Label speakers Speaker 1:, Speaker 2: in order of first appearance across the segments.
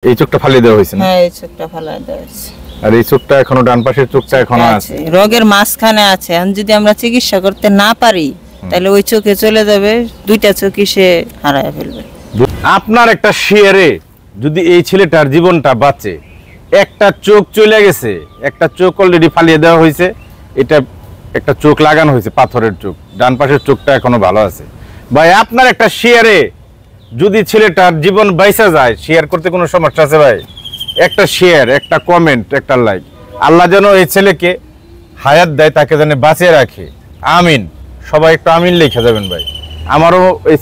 Speaker 1: এই চোখটা ফালিয়ে দেওয়া হয়েছে?
Speaker 2: হ্যাঁ, এই চোখটা ফালিয়ে দেওয়া হয়েছে।
Speaker 1: আর এই চোখটা এখনো, ডান পাশের চোখটা এখনো আছে,
Speaker 2: রোগের মাঝখানে আছে। এখন যদি আমরা চিকিৎসা করতে না পারি তাহলে ওই চোখে চলে যাবে, দুইটা চোখই সে হারায় ফেলবে।
Speaker 1: আপনার একটা শেয়ারে যদি এই ছেলেটার জীবনটা বাঁচে, একটা চোখ চলে গেছে, একটা চোখ অলরেডি ফালিয়ে দেওয়া হয়েছে, এটা একটা চোখ লাগানো হয়েছে, পাথরের চোখ, ডান পাশের চোখটা এখনো ভালো আছে। ভাই আপনার একটা শেয়ারে যদি ছেলেটার জীবন বাইসা যায়, শেয়ার করতে কোনো সমস্যা আছে ভাই? একটা শেয়ার, একটা কমেন্ট, একটা লাইক, আল্লাহ যেন এই ছেলেকে হায়াত দেয়, তাকে যেন বাঁচিয়ে রাখে, আমিন। সবাই একটু আমিন লিখে যাবেন ভাই। আমারও এই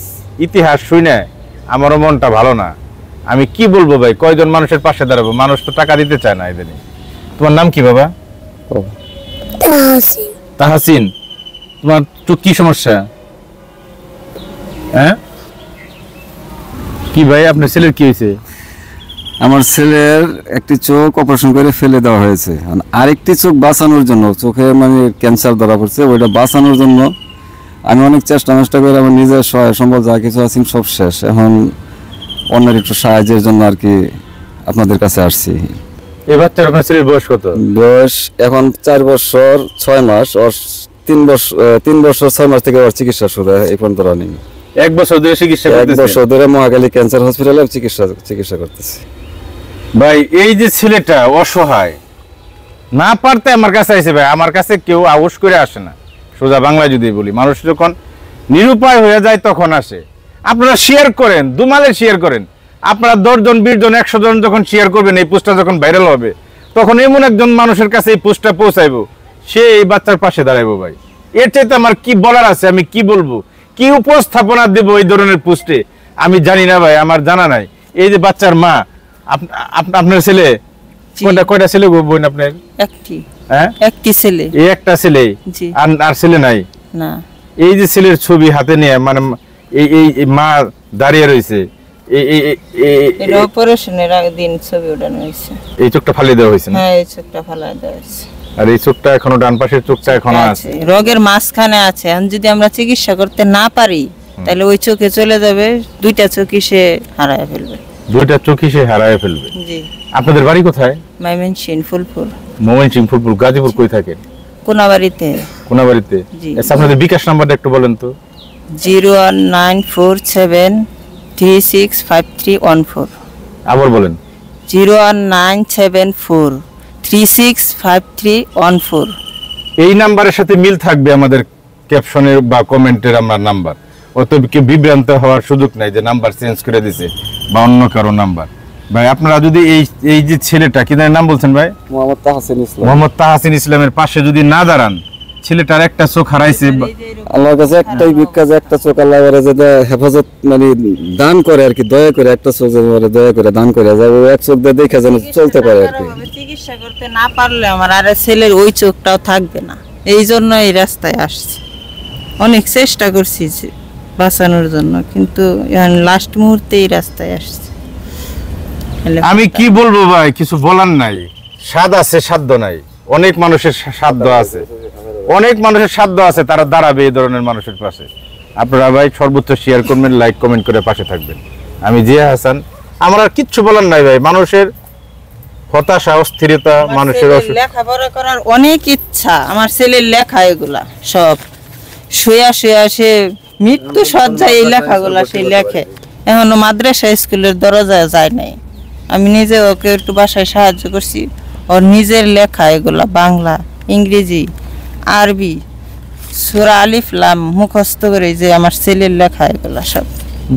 Speaker 1: ইতিহাস শুনে আমারও মনটা ভালো না। আমি কি বলবো ভাই, কয়জন মানুষের পাশে দাঁড়াবো? মানুষ তো টাকা দিতে চায় না এদের। তোমার নাম কি বাবা? তাহাসিন। তোমার তো কি সমস্যা? হ্যাঁ, কি ভাই আপনার ছেলের কি হয়েছে?
Speaker 3: আমার ছেলের একটি চোখ অপারেশন করে ফেলে দেওয়া হয়েছে, আরেকটি চোখ বাঁচানোর জন্য, চোখে মানে ক্যান্সার ধরা পড়ছে, ওইটা বাঁচানোর জন্য আমি অনেক চেষ্টা করে আমার নিজের সহায় সম্বল যা কিছু আছে সব শেষ। এখন অন্যের একটু সাহায্যের জন্য আর কি আপনাদের কাছে আসছি।
Speaker 1: এই বাচ্চার আপনার ছেলের বয়স কত?
Speaker 3: বয়স এখন 4 বছর 6 মাস। ওর 3 বছর 6 মাস থেকে ওর চিকিৎসা শুরু হয়, এই পর্যন্ত রানিং।
Speaker 1: 1 বছর ধরে চিকিৎসা করতেছে?
Speaker 3: 1 বছর ধরে মহাখালী ক্যান্সার হসপিটালে চিকিৎসা করতেছি।
Speaker 1: ভাই এই যে ছেলেটা অসহায়, না পারতে আমার কাছে আসে ভাই। আমার কাছে কেউ আউশ করে আসে না, সোজা বাংলায় যদি বলি, মানুষ যখন নিরুপায় হয়ে যায় তখন আসে। আপনারা শেয়ার করেন, দুমালে শেয়ার করেন। আপনারা 10 জন 20 জন 100 জন যখন শেয়ার করবেন, এই পোস্টটা যখন ভাইরাল হবে, তখন এমন একজন মানুষের কাছে এই পোস্টটা পৌঁছাইবো, সে এই বাচ্চার পাশে দাঁড়াইবো ভাই। এর চাইতে আমার কি বলার আছে? আমি কি বলবো, কি উপস্থাপনা দেবো এই ধরনের পোস্টে আমি জানি না ভাই, আমার জানা নাই। এই যে বাচ্চার মা, আপনার ছেলে কয়টা ছেলে বোন আপনার?
Speaker 2: একটি।
Speaker 1: হ্যাঁ,
Speaker 2: একটি ছেলে।
Speaker 1: এই একটা ছেলে? আর ছেলে নাই?
Speaker 2: না।
Speaker 1: এই যে ছেলের ছবি হাতে নিয়ে, মানে এই মা দাঁড়িয়ে রয়েছে,
Speaker 2: এটা অপারেশনের দিন ছবি ওঠানো হয়েছে।
Speaker 1: এই চোখটা ফালিয়ে দেওয়া হয়েছে?
Speaker 2: হ্যাঁ, এই চোখটা ফালিয়ে দেওয়া হয়েছে।
Speaker 1: আর এই চোখটা এখনো, ডান পাশের চোখটা এখনো আছে,
Speaker 2: রোগের মাঝখানে আছে। এখন যদি আমরা চিকিৎসা করতে না পারি তাহলে ওই চোখে চলে যাবে, দুইটা চোখই সে হারায় ফেলবে।
Speaker 1: দুইটা চোখই সে হারায় ফেলবে?
Speaker 2: জি।
Speaker 1: আপনাদের বাড়ি কোথায়?
Speaker 2: ময়মনসিংহ ফুলপুর।
Speaker 1: ময়মনসিংহ ফুলপুর। গাজীপুর কই থাকেন?
Speaker 2: কোনাবাড়িতে।
Speaker 1: কোনাবাড়িতে। আচ্ছা, আপনাদের বিকাশ নাম্বারটা একটু বলেন তো।
Speaker 2: 01947365314।
Speaker 1: আবার বলেন।
Speaker 2: 01974365314।
Speaker 1: এই নাম্বারের সাথে মিল থাকবে আমাদের ক্যাপশনের বা কমেন্টের আমার নাম্বার। অতএব কি বিভ্রান্ত হওয়ার সুযোগ নাই যে নাম্বার চেঞ্জ করে দিয়েছে বা অন্য কারো নাম্বার। ভাই আপনারা যদি এই যে ছেলেটা, কি নাম বলছেন ভাই?
Speaker 3: মোহাম্মদ তাহসিন ইসলাম।
Speaker 1: মোহাম্মদ তাহসিন ইসলামের পাশে যদি না দাঁড়ান, ছেলেটার একটা চোখ হারাইছে,
Speaker 3: আল্লাহর কাছে একটাই ভিক্ষা যে একটা চোখ আল্লাহ করে যে হেফাজত মানে দান করে আর কি, দয়া করে একটা চোখ দয়া করে দান করে যায়, ওই এক চোখ দিয়ে দেখা যেন চলতে পারে আর কি।
Speaker 2: চিকিৎসা করতে না পারলে আমার আর ছেলের ওই চোখটাও থাকবে না, এই জন্য এই রাস্তায় আসছি। অনেক চেষ্টা করছি বাঁচানোর জন্য, কিন্তু লাস্ট মুহূর্তে এই রাস্তায় আসছি।
Speaker 1: আমি কি বলবো ভাই, কিছু বলার নাই। স্বাদ আছে, সাধ্য নাই। অনেক মানুষের সাধ্য আছে, অনেক মানুষের সাধ্য আছে, তারা দাঁড়াবে এই ধরনের মানুষের পাশে। আপনারা ভাই সর্বোচ্চ শেয়ার করবেন, লাইক কমেন্ট করে পাশে থাকবেন। আমি জিয়া হাসান, আমার আর কিচ্ছু বলার নাই ভাই। মানুষের হতাশা, অস্থিরতা, মানুষের
Speaker 2: লেখাপড়া করার অনেক ইচ্ছা, আমার ছেলের লেখা এগুলা সব শুয়া সে মৃত্যু সজ্জায় এই লেখাগুলা সে লেখে। এখনো মাদ্রাসা স্কুলের দরজায় যায় নাই। আমি নিজে ওকে একটু বাসায় সাহায্য করছি। ওর নিজের লেখা এগুলা বাংলা, ইংরেজি, আরবি, সূরা আলিফ লাম মুখস্থ করে যে আমার ছেলের লেখা এগুলা সব।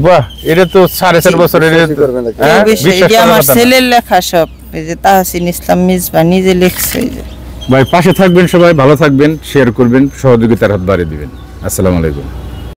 Speaker 1: বাহ, এটা তো 4.5 বছরের
Speaker 2: আমার ছেলের লেখা সব। এই যে তাহসিন ইসলাম মিজবা নিজে লিখছে।
Speaker 1: ভাই পাশে থাকবেন, সবাই ভালো থাকবেন, শেয়ার করবেন, সহযোগিতার হাত বাড়িয়ে দিবেন। আসসালামু আলাইকুম।